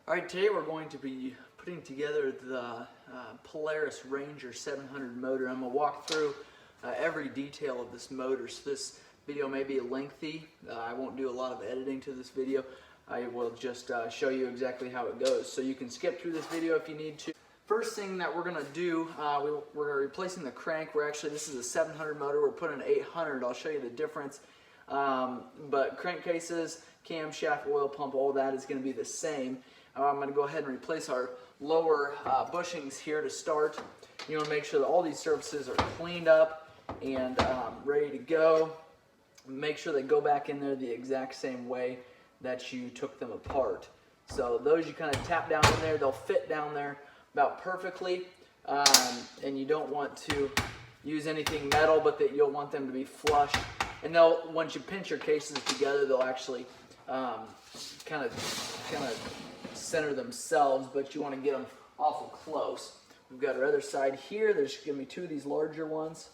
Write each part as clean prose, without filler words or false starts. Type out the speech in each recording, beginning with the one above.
Alright, today we're going to be putting together the Polaris Ranger 700 motor. I'm going to walk through every detail of this motor. So this video may be lengthy. I won't do a lot of editing to this video. I will just show you exactly how it goes. So you can skip through this video if you need to. First thing that we're going to do, we're replacing the crank. This is a 700 motor. We're putting an 800. I'll show you the difference. But crankcases, camshaft, oil pump, all that is going to be the same. I'm going to go ahead and replace our lower bushings here to start. You want to make sure that all these surfaces are cleaned up and ready to go. Make sure they go back in there the exact same way that you took them apart. So those you kind of tap down in there, they'll fit down there about perfectly. And you don't want to use anything metal, but that you'll want them to be flush. And they'll, once you pinch your cases together, they'll actually kind of center themselves, but you want to get them awful close. We've got our other side here. There's going to be two of these larger ones,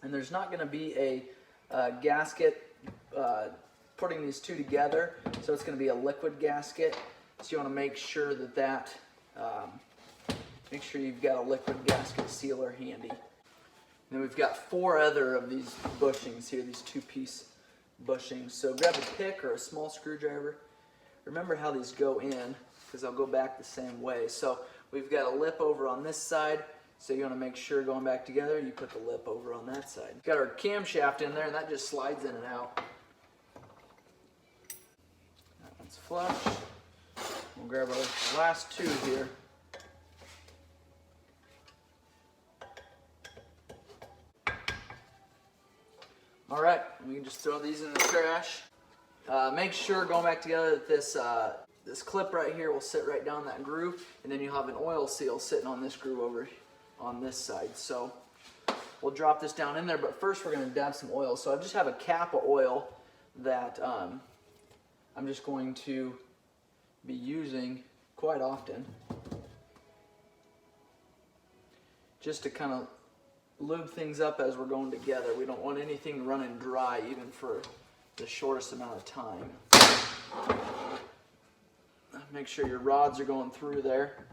and there's not going to be a gasket putting these two together, so it's going to be a liquid gasket. So you want to make sure that make sure you've got a liquid gasket sealer handy. Then we've got four other of these bushings here, these two-piece bushings. So grab a pick or a small screwdriver. Remember how these go in, because they'll go back the same way. So we've got a lip over on this side, so you want to make sure going back together, you put the lip over on that side. We've got our camshaft in there, and that just slides in and out. That one's flush. We'll grab our last two here. All right, we can just throw these in the trash. Make sure, going back together, that this clip right here will sit right down that groove, and then you'll have an oil seal sitting on this groove over on this side. So we'll drop this down in there, but first we're going to dab some oil. So I just have a cap of oil that I'm just going to be using quite often, just to kind of lube things up as we're going together. We don't want anything running dry, even for the shortest amount of time. Make sure your rods are going through there.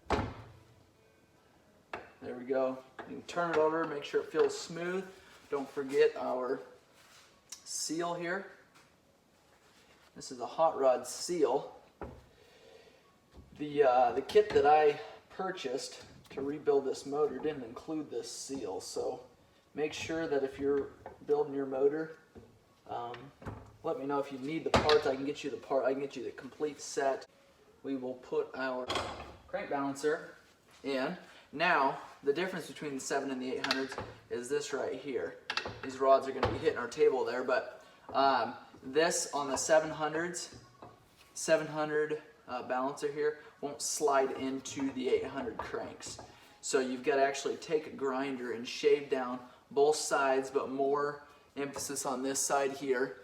There we go. You can turn it over, make sure it feels smooth. Don't forget our seal here. This is a hot rod seal. The kit that I purchased to rebuild this motor didn't include this seal, so make sure that if you're building your motor, let me know if you need the parts. I can get you the part. I can get you the complete set. We will put our crank balancer in. Now, the difference between the 7 and the 800s is this right here. These rods are going to be hitting our table there, but this on the 700 balancer here won't slide into the 800 cranks. So you've got to actually take a grinder and shave down both sides, but more emphasis on this side here.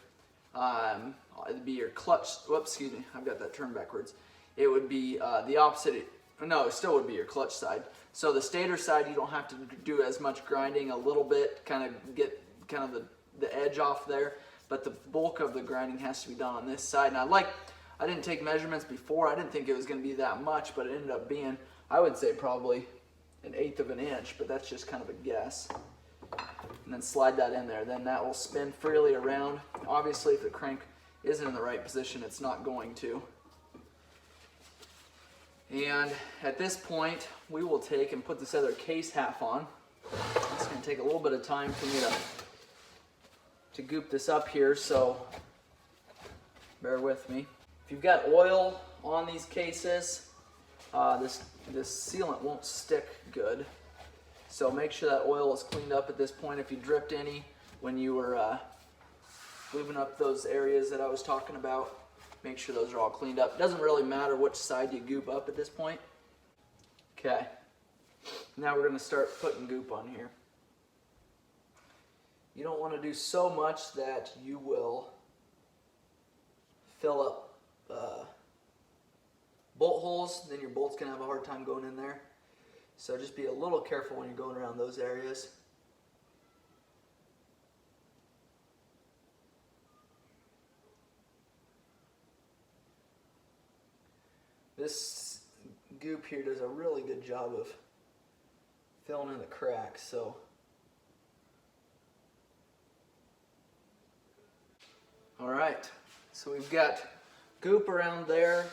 It'd be your clutch. Whoops, excuse me, I've got that turned backwards. It would be the opposite. No, it still would be your clutch side. So the stator side, you don't have to do as much grinding. A little bit, kind of get the edge off there. But the bulk of the grinding has to be done on this side. And I didn't take measurements before. I didn't think it was going to be that much, but it ended up being, I would say, probably 1/8 of an inch. But that's just kind of a guess. And then slide that in there. Then that will spin freely around. Obviously, if the crank isn't in the right position, it's not going to. And at this point, we will take and put this other case half on. It's going to take a little bit of time for me to goop this up here, so bear with me. If you've got oil on these cases, this sealant won't stick good. So make sure that oil is cleaned up at this point. If you dripped any when you were lubing up those areas that I was talking about, make sure those are all cleaned up. It doesn't really matter which side you goop up at this point. Okay, now we're going to start putting goop on here. You don't want to do so much that you will fill up bolt holes, then your bolt's going to have a hard time going in there. So just be a little careful when you're going around those areas. this goop here does a really good job of filling in the cracks. So all right, so we've got goop around there.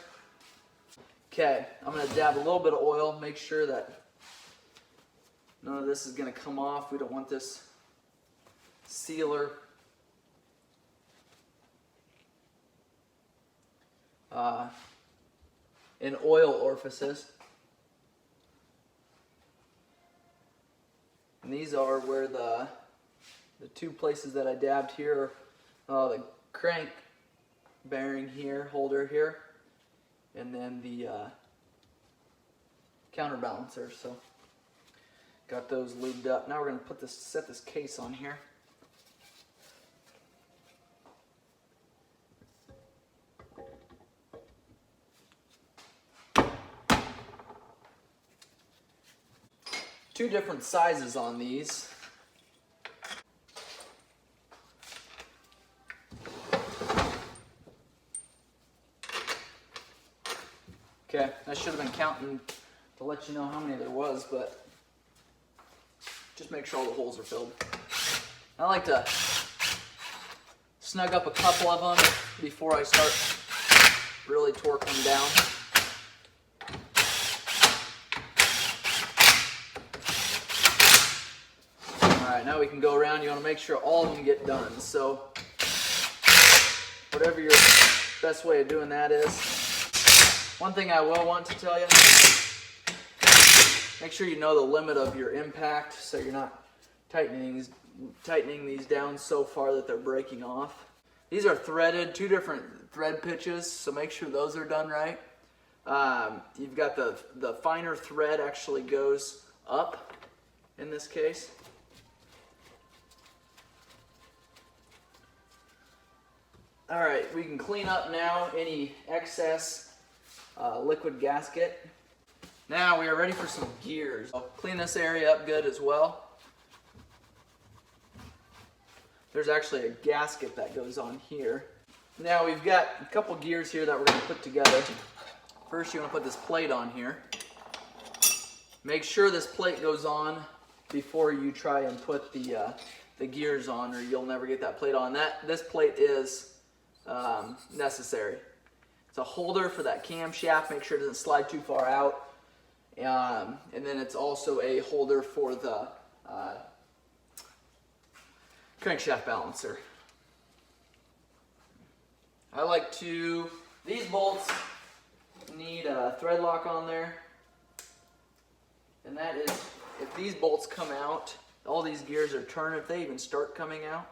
Okay, I'm going to dab a little bit of oil, make sure that none of this is going to come off. We don't want this sealer in oil orifices. And these are where the two places that I dabbed here are the crank bearing here, holder here, and then the counterbalancer. So got those lubed up. Now we're going to put this, set this case on here. Two different sizes on these. Okay, I should have been counting to let you know how many there was, but just make sure all the holes are filled. I like to snug up a couple of them before I start really torquing them down. Alright, now we can go around. You want to make sure all of them get done. So whatever your best way of doing that is. One thing I will want to tell you, make sure you know the limit of your impact so you're not tightening these down so far that they're breaking off. These are threaded, two different thread pitches, so make sure those are done right. You've got the finer thread actually goes up in this case. All right, we can clean up now any excess liquid gasket. Now we are ready for some gears. I'll clean this area up good as well. There's actually a gasket that goes on here. Now we've got a couple gears here that we're going to put together. First, you want to put this plate on here. Make sure this plate goes on before you try and put the gears on, or you'll never get that plate on. This plate is necessary. It's a holder for that camshaft. Make sure it doesn't slide too far out. And then it's also a holder for the crankshaft balancer. I like to, these bolts need a thread lock on there. And that is, if these bolts come out, all these gears are turned. If they even start coming out,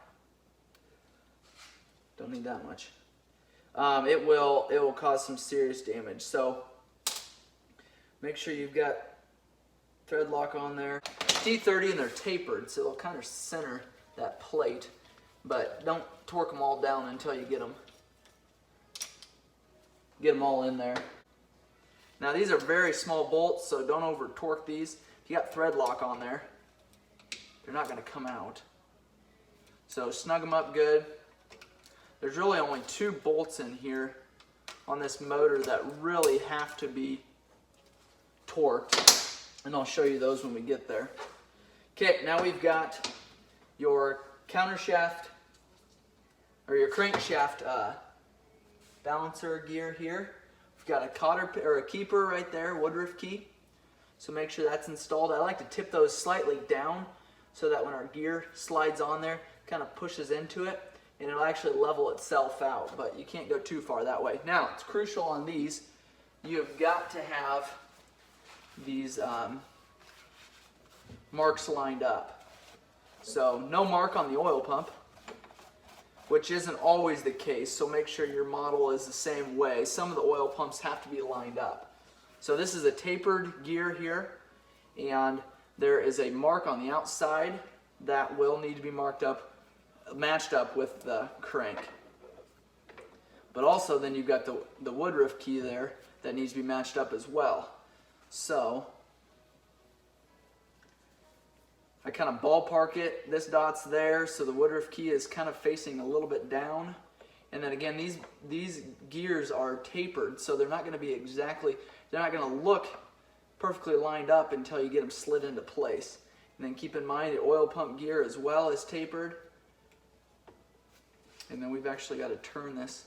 don't need that much. It will cause some serious damage. So make sure you've got thread lock on there. T30 and they're tapered, so they'll kind of center that plate, but don't torque them all down until you get them all in there. Now these are very small bolts, so don't over torque these. If you got thread lock on there, they're not going to come out. So snug them up good. There's really only two bolts in here on this motor that really have to be torqued, and I'll show you those when we get there. Okay, now we've got your countershaft or your crankshaft balancer gear here. We've got a cotter or a keeper right there, woodruff key. So make sure that's installed. I like to tip those slightly down so that when our gear slides on there, it kind of pushes into it, and it'll actually level itself out, but you can't go too far that way. Now, it's crucial on these, you've got to have these marks lined up. So no mark on the oil pump, which isn't always the case, so make sure your model is the same way. Some of the oil pumps have to be lined up. So this is a tapered gear here, and there is a mark on the outside that will need to be matched up with the crank. But also then you've got the woodruff key there that needs to be matched up as well. So I kind of ballpark it. This dot's there, so the woodruff key is kind of facing a little bit down, And then again, these gears are tapered, so they're not going to be they're not going to look perfectly lined up until you get them slid into place. And then keep in mind the oil pump gear as well is tapered. And then we've actually got to turn this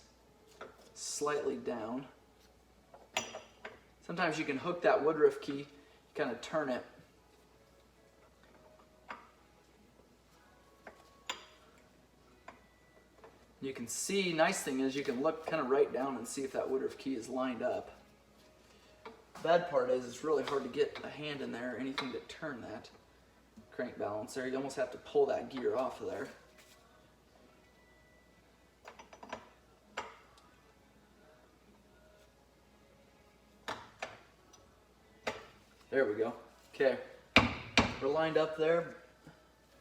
slightly down. Sometimes you can hook that woodruff key, kind of turn it. You can see, nice thing is you can look kind of right down and see if that woodruff key is lined up. Bad part is it's really hard to get a hand in there or anything to turn that crank balancer. You almost have to pull that gear off of there. There we go. Okay, we're lined up there.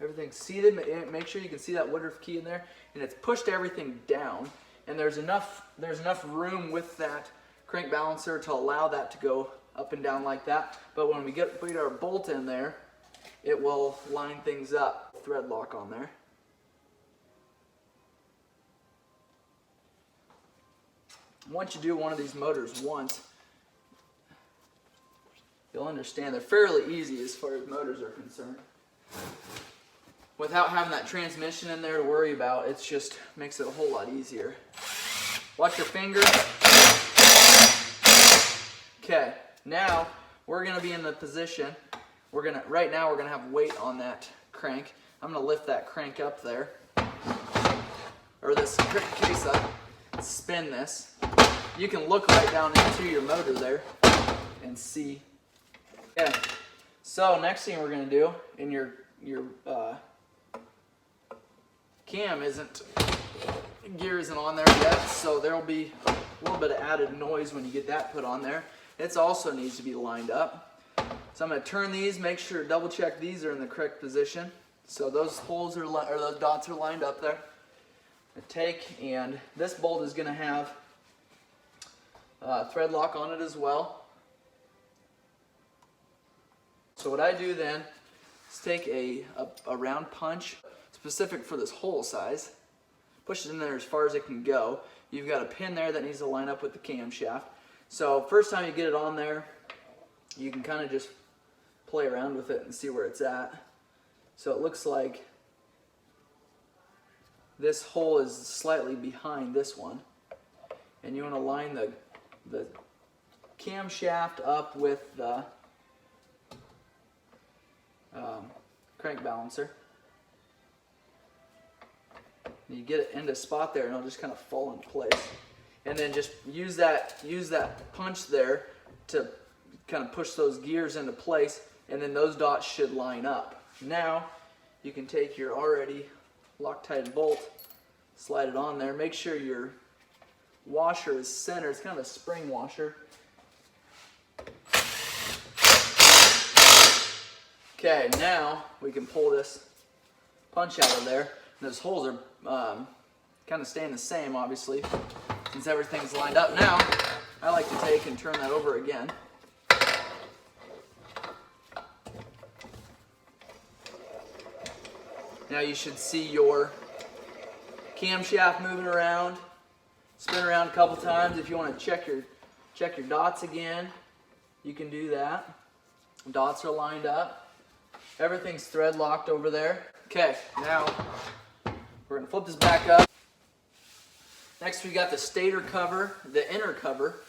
Everything's seated. Make sure you can see that woodruff key in there, and it's pushed everything down. And there's enough room with that crank balancer to allow that to go up and down like that. But when we put our bolt in there, it will line things up. Thread lock on there. Once you do one of these motors once, you'll understand they're fairly easy as far as motors are concerned. Without having that transmission in there to worry about, it just makes it a whole lot easier. Watch your finger. Okay, now we're going to be in the position. Right now we're going to have weight on that crank. I'm going to lift that crank up there, or this case up, and spin this. You can look right down into your motor there and see. Okay, so next thing we're going to do, in your cam gear isn't on there yet, so there'll be a little bit of added noise when you get that put on there. It also needs to be lined up. So I'm going to turn these, make sure, double check these are in the correct position. So those holes are, or those dots are lined up there. And this bolt is going to have thread lock on it as well. So what I do then is take a round punch, specific for this hole size, push it in there as far as it can go. You've got a pin there that needs to line up with the camshaft. So first time you get it on there, you can kind of just play around with it and see where it's at. So it looks like this hole is slightly behind this one, and you want to line the camshaft up with the crank balancer. You get it into a spot there and it'll just kind of fall in place. And then just use that punch there to kind of push those gears into place, and then those dots should line up. Now you can take your already Loctite bolt, slide it on there. Make sure your washer is centered. It's kind of a spring washer. Okay, now we can pull this punch out of there. Those holes are kind of staying the same, obviously, since everything's lined up. Now, I like to take and turn that over again. Now you should see your camshaft moving around. Spin around a couple times. If you want to check your dots again, you can do that. Dots are lined up. Everything's thread locked over there. Okay, now we're going to flip this back up. Next we got the stator cover, the inner cover,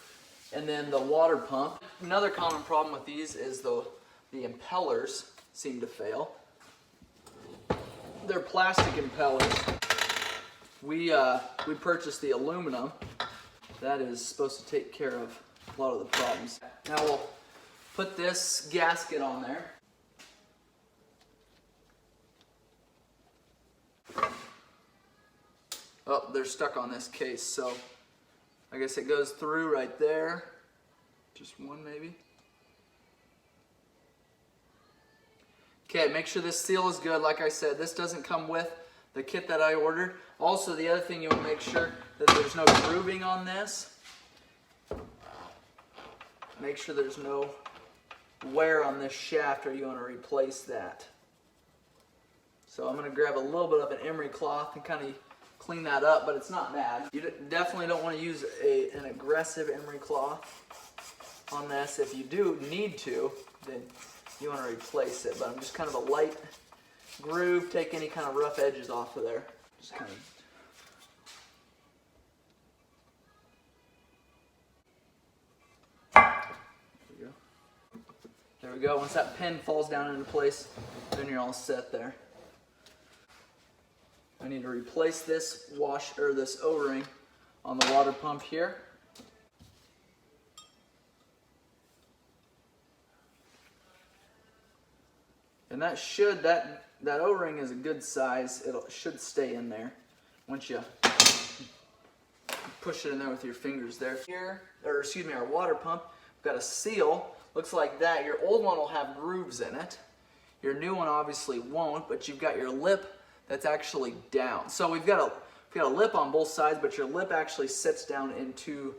and then the water pump. Another common problem with these is the impellers seem to fail. They're plastic impellers. We purchased the aluminum. That is supposed to take care of a lot of the problems. Now we'll put this gasket on there. Oh, they're stuck on this case, so I guess it goes through right there. Just one maybe. Okay, make sure this seal is good. Like I said, this doesn't come with the kit that I ordered. Also, the other thing you want to make sure that there's no grooving on this. Make sure there's no wear on this shaft, or you want to replace that. So I'm going to grab a little bit of an emery cloth and kind of clean that up, but it's not bad. You definitely don't want to use an aggressive emery claw on this. If you do need to, then you want to replace it. But I'm just kind of a light groove, take any kind of rough edges off of there. Just kind of. There we go. Once that pin falls down into place, then you're all set there. I need to replace this this O-ring on the water pump here. And that O-ring is a good size. It should stay in there once you push it in there with your fingers there. Here, or excuse me, our water pump, we've got a seal. Looks like that. Your old one will have grooves in it. Your new one obviously won't, but you've got your lip that's actually down. So we've got a lip on both sides, but your lip actually sits down into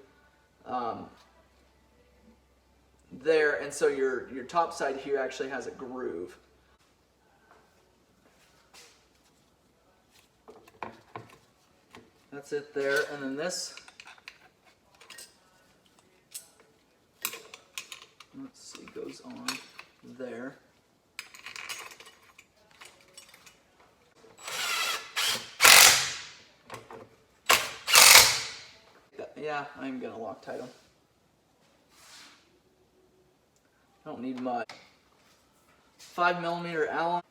there, and so your top side here actually has a groove. That's it there, and then this, let's see, goes on there. Yeah, I'm gonna Loctite them. Don't need much. 5mm Allen.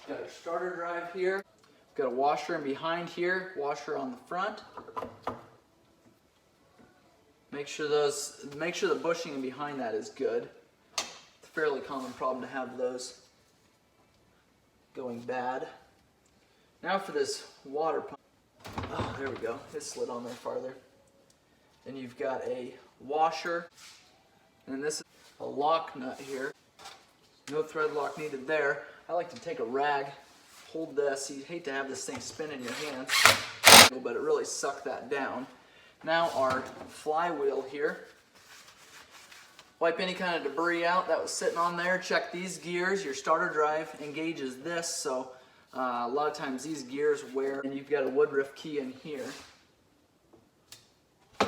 Got our starter drive here. Got a washer in behind here, washer on the front. Make sure the bushing in behind that is good. It's a fairly common problem to have those going bad. Now for this water pump. Oh, there we go. It slid on there farther. Then you've got a washer, and this is a lock nut here. No thread lock needed there. I like to take a rag, hold this. You hate to have this thing spin in your hands, but it really sucked that down. Now our flywheel here. Wipe any kind of debris out that was sitting on there. Check these gears. Your starter drive engages this, so a lot of times these gears wear, and you've got a Woodruff key in here. I'm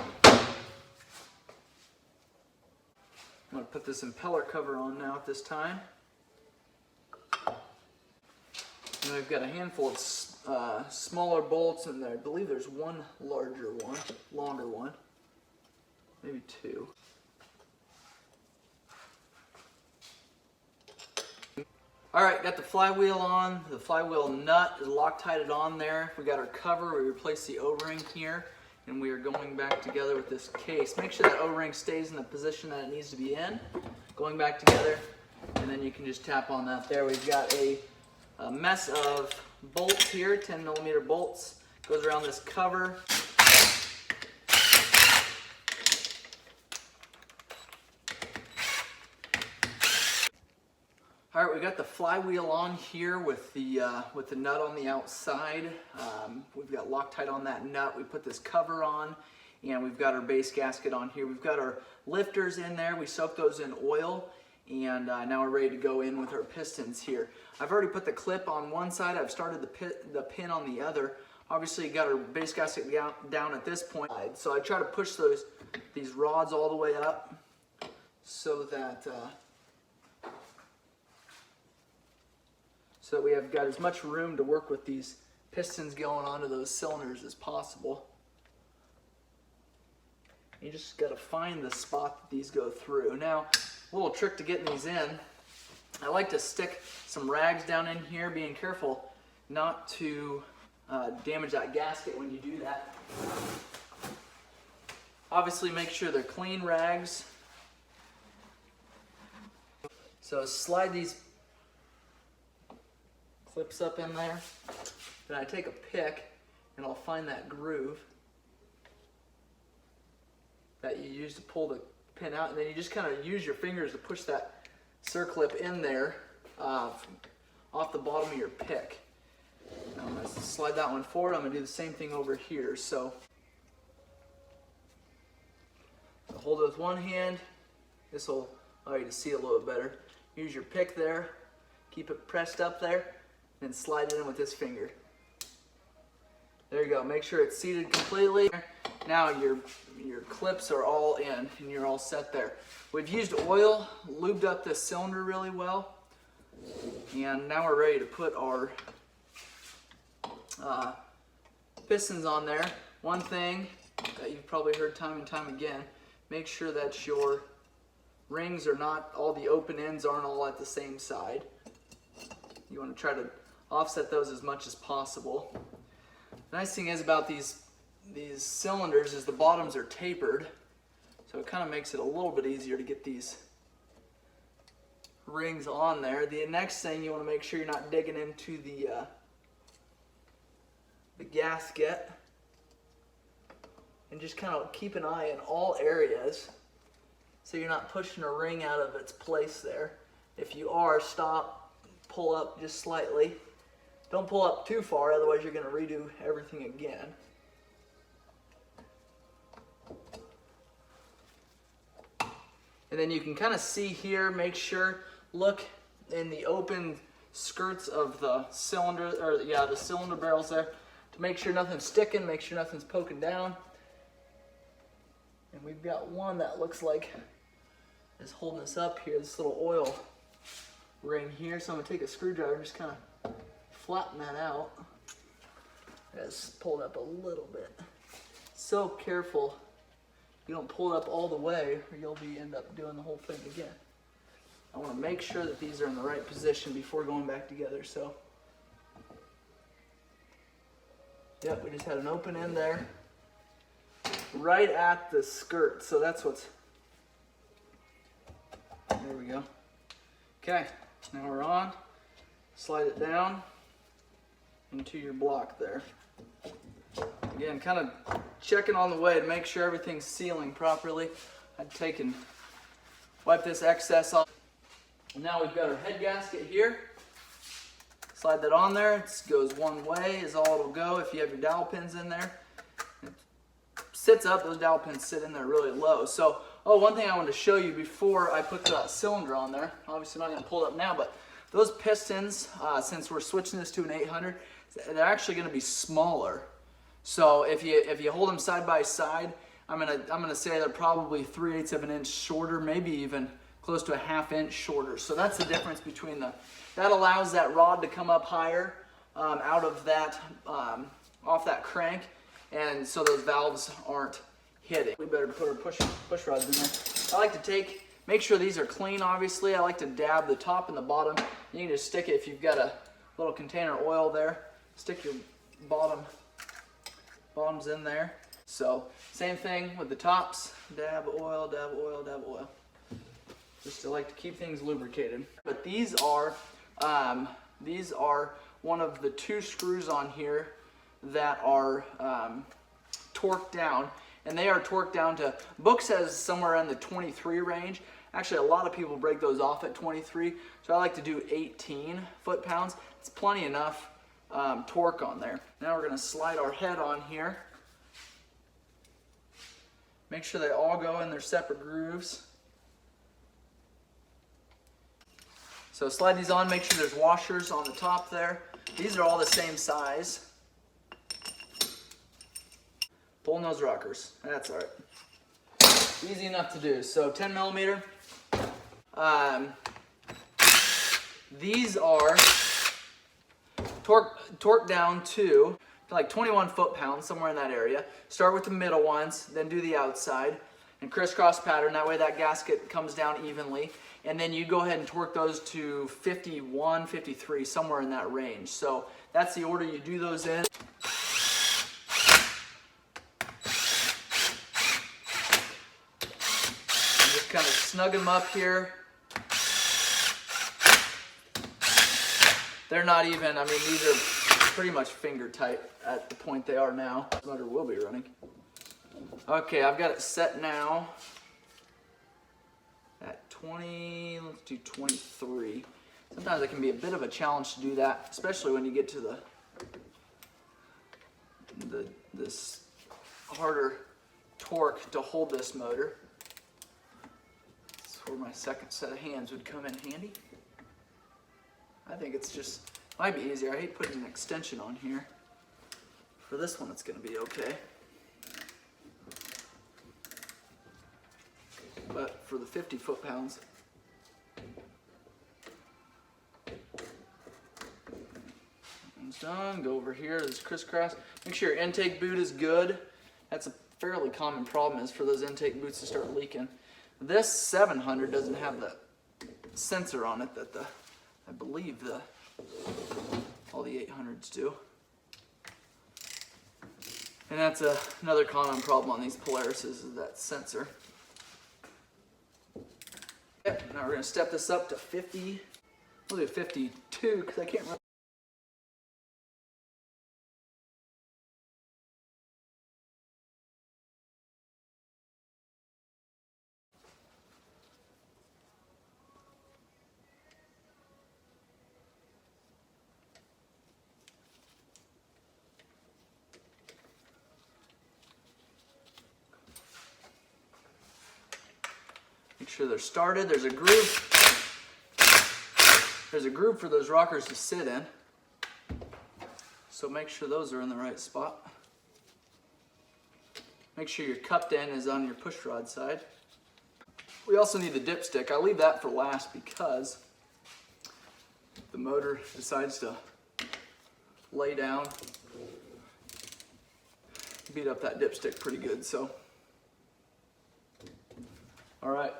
going to put this impeller cover on now at this time. And we've got a handful of smaller bolts in there. I believe there's one larger one, longer one, maybe two. All right, got the flywheel on. The flywheel nut is Loctited on there. We got our cover. We replaced the O-ring here, and we are going back together with this case. Make sure that O-ring stays in the position that it needs to be in. Going back together, and then you can just tap on that there. We've got a mess of bolts here, 10mm bolts. Goes around this cover. All right, we got the flywheel on here with the nut on the outside. We've got Loctite on that nut. We put this cover on, and we've got our base gasket on here. We've got our lifters in there. We soaked those in oil, and now we're ready to go in with our pistons here. I've already put the clip on one side. I've started the pin on the other. Obviously, you got our base gasket down at this point. So I try to push these rods all the way up so that we have got as much room to work with these pistons going onto those cylinders as possible. You just got to find the spot that these go through. Now, a little trick to getting these in. I like to stick some rags down in here, being careful not to damage that gasket when you do that. Obviously, make sure they're clean rags. So slide these clips up in there. Then I take a pick and I'll find that groove that you use to pull the pin out, and then you just kind of use your fingers to push that circlip in there off the bottom of your pick. Now I'm going to slide that one forward. I'm going to do the same thing over here. So hold it with one hand. This will allow you to see a little bit better. Use your pick there. Keep it pressed up there. Then slide it in with this finger. There you go. Make sure it's seated completely. Now your clips are all in and you're all set there. We've used oil, lubed up this cylinder really well, and now we're ready to put our pistons on there. One thing that you've probably heard time and time again, make sure that your rings are not, all the open ends aren't all at the same side. You want to try to offset those as much as possible. The nice thing is about these cylinders is the bottoms are tapered, so it kind of makes it a little bit easier to get these rings on there. The next thing, you want to make sure you're not digging into the gasket, and just kind of keep an eye in all areas so you're not pushing a ring out of its place there. If you are, stop, pull up just slightly. Don't pull up too far, otherwise you're going to redo everything again. And then you can kind of see here, make sure, look in the open skirts of the cylinder, or the cylinder barrels there, to make sure nothing's sticking, make sure nothing's poking down. And we've got one that looks like is holding us up here, this little oil ring here. So I'm gonna take a screwdriver and just kind of flatten that out. It's pulled up a little bit. So careful you don't pull it up all the way or you'll end up doing the whole thing again. I want to make sure that these are in the right position before going back together. So, yep, we just had an open end there right at the skirt. So that's what's, there we go. Okay, now we're on. Slide it down into your block there. Again, kind of checking on the way to make sure everything's sealing properly. I'd take and wipe this excess off. Now we've got our head gasket here. Slide that on there. It goes one way is all it'll go if you have your dowel pins in there. It sits up, those dowel pins sit in there really low. So, one thing I wanted to show you before I put the cylinder on there, obviously not going to pull it up now, but those pistons, since we're switching this to an 800, they're actually going to be smaller. So if you hold them side by side, I'm gonna say they're probably 3/8 of an inch shorter, maybe even close to a 1/2 inch shorter. So that's the difference between that allows that rod to come up higher out of that off that crank, and so those valves aren't hitting. We better put our push rods in there. I like to make sure these are clean. Obviously, I like to dab the top and the bottom. You can just stick it if you've got a little container of oil there. Stick your bottoms in there. So same thing with the tops. Dab oil, dab oil, dab oil. Just to like to keep things lubricated. But these are one of the 2 screws on here that are torqued down, and they are torqued down to, book says somewhere in the 23 range. Actually, a lot of people break those off at 23, so I like to do 18 foot-pounds. It's plenty enough torque on there. Now we're going to slide our head on here. Make sure they all go in their separate grooves. So slide these on, make sure there's washers on the top there. These are all the same size. Pull nose rockers, that's all right. Easy enough to do. So 10 millimeter. These are torque down to like 21 foot-pounds, somewhere in that area. Start with the middle ones, then do the outside, and crisscross pattern. That way that gasket comes down evenly. And then you go ahead and torque those to 51, 53, somewhere in that range. So that's the order you do those in. And just kind of snug them up here. They're not even, I mean, these are pretty much finger tight at the point they are now. The motor will be running. Okay, I've got it set now at 20, let's do 23. Sometimes it can be a bit of a challenge to do that, especially when you get to this harder torque to hold this motor. That's where my second set of hands would come in handy. I think it's just, might be easier. I hate putting an extension on here. For this one, it's going to be okay. But for the 50 foot-pounds, one's done. Go over here, this crisscross. Make sure your intake boot is good. That's a fairly common problem, is for those intake boots to start leaking. This 700 doesn't have the sensor on it that I believe all the 800s do. And that's another common problem on these Polarises, is that sensor. Yep, now we're going to step this up to 50. We'll do 52 because I can't remember. Make sure they're started. There's a groove. There's a groove for those rockers to sit in. So make sure those are in the right spot. Make sure your cupped end is on your push rod side. We also need the dipstick. I leave that for last because the motor decides to lay down, beat up that dipstick pretty good. So, all right.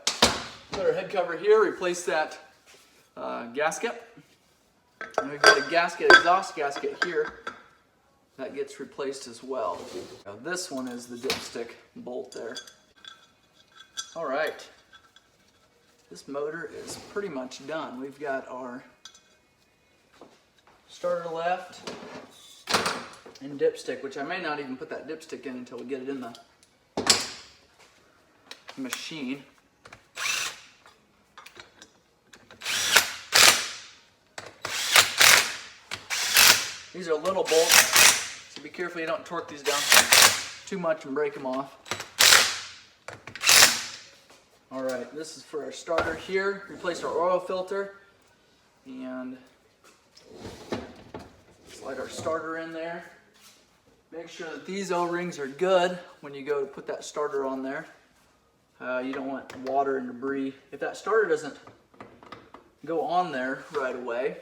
Put our head cover here, replace that gasket. And we've got a gasket, exhaust gasket here, that gets replaced as well. Now this one is the dipstick bolt there. All right, this motor is pretty much done. We've got our starter left and dipstick, which I may not even put that dipstick in until we get it in the machine. These are little bolts, so be careful you don't torque these down too much and break them off. All right, this is for our starter here. Replace our oil filter and slide our starter in there. Make sure that these O-rings are good when you go to put that starter on there. You don't want water and debris. If that starter doesn't go on there right away,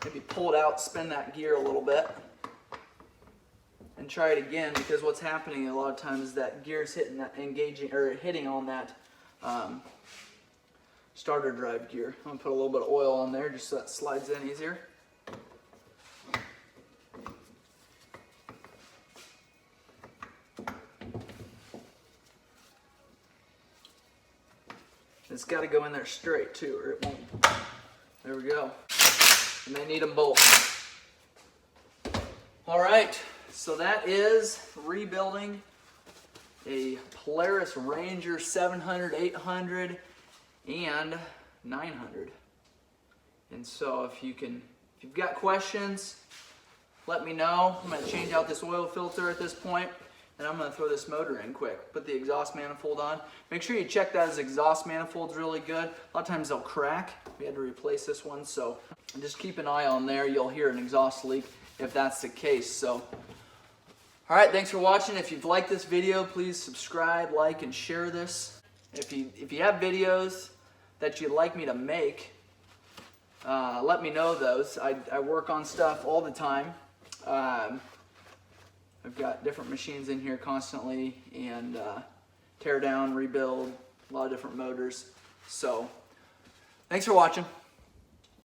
maybe pull it out, spin that gear a little bit, and try it again, because what's happening a lot of times is that gear's hitting on that starter drive gear. I'm gonna put a little bit of oil on there just so that slides in easier. It's got to go in there straight too, or it won't. There we go. And they need them both. All right, so that is rebuilding a Polaris Ranger 700, 800, and 900. And so if you've got questions, let me know. I'm going to change out this oil filter at this point, and I'm going to throw this motor in quick. Put the exhaust manifold on. Make sure you check that exhaust manifold's really good. A lot of times they'll crack. We had to replace this one, so just keep an eye on there. You'll hear an exhaust leak if that's the case. So, all right, thanks for watching. If you've liked this video, please subscribe, like, and share this. If you have videos that you'd like me to make, let me know those. I work on stuff all the time. I've got different machines in here constantly, and tear down, rebuild, a lot of different motors. So, thanks for watching.